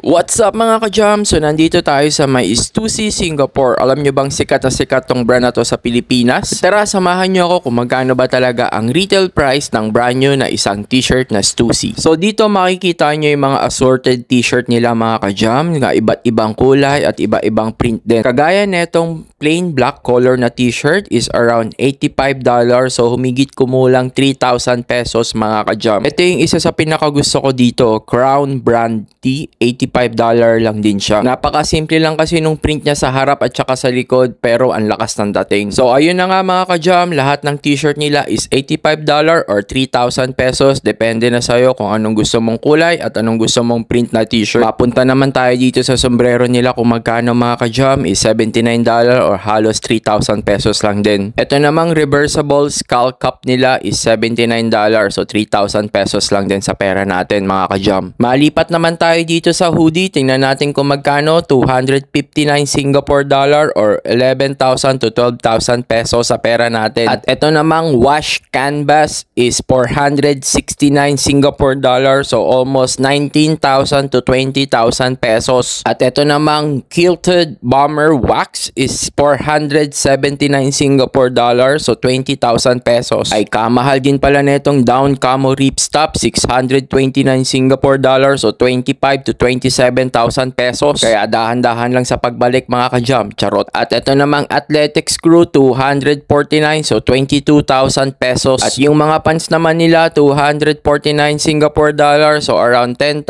What's up mga ka-jam? So nandito tayo sa may Stussy, Singapore. Alam nyo bang sikat na sikat tong brand na to sa Pilipinas? Tara, samahan nyo ako kung magkano ba talaga ang retail price ng brand new na isang t-shirt na Stussy. So dito makikita nyo yung mga assorted t-shirt nila mga ka-jam, nga iba't ibang kulay at iba-ibang print din. Kagaya netong plain black color na t-shirt is around $85. So humigit kumulang 3,000 pesos mga ka-jam. Ito yung isa sa pinakagusto ko dito, Crown brand tee, $85 lang din siya. Napakasimple lang kasi nung print niya sa harap at saka sa likod, pero ang lakas ng dating. So ayun na nga mga ka-jam, lahat ng t-shirt nila is $85 or 3,000 pesos. Depende na sa'yo kung anong gusto mong kulay at anong gusto mong print na t-shirt. Papunta naman tayo dito sa sombrero nila kung magkano mga ka-jam is $79 or halos 3,000 pesos lang din. Ito namang reversible skull cap nila is $79, so 3,000 pesos lang din sa pera natin mga ka-jam. Malipat naman tayo dito sa hoodie. Tingnan natin kung magkano, 259 Singapore dollar or 11,000 to 12,000 pesos sa pera natin. At ito namang wash canvas is 469 Singapore dollar, so almost 19,000 to 20,000 pesos. At ito namang quilted bomber wax is 479 Singapore dollar, so 20,000 pesos. Ay kamahal din pala netong down camo ripstop, 629 Singapore dollar, so 25 to 27,000 pesos. Kaya dahan-dahan lang sa pagbalik mga ka-jam, charot. At ito namang athletic screw, 249, so 22,000 pesos. At yung mga pants naman nila, 249 Singapore dollar, so around 10,000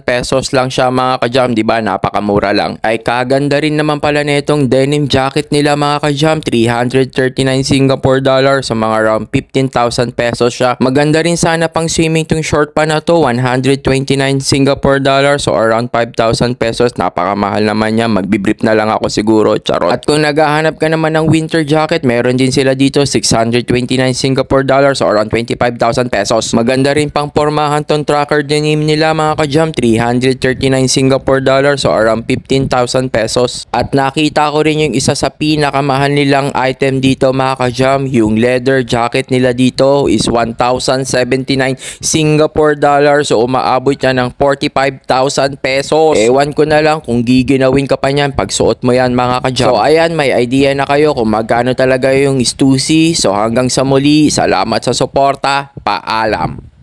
pesos lang siya mga ka-jam, di ba? Napakamura lang. Ay kaganda rin naman pala nitong denim jacket nila mga ka-jam, 339 Singapore dollar, so mga around 15,000 pesos siya. Maganda rin sana pang swimming tong short pa na to, 129 Singapore dollar, so around 5,000 pesos. Napakamahal naman niya, magbibrip na lang ako siguro, charot. At kung naghahanap ka naman ng winter jacket, meron din sila dito, 629 Singapore dollar, so around 25,000 pesos. Maganda rin pang pormahan tong tracker denim nila mga ka-jam, 339 Singapore dollar, so around 15,000 pesos. At nakita ko rin yung isa sa pinakamahal nilang item dito mga ka-jam, yung leather jacket nila dito is 1,079 Singapore dollar, so umaabot yan ng 45,000 pesos. Ewan ko na lang kung giginawin ka pa niyan pag suot mo yan mga ka-jam. So ayan, may idea na kayo kung magkano talaga yung Stussy. So hanggang sa muli, salamat sa suporta, paalam.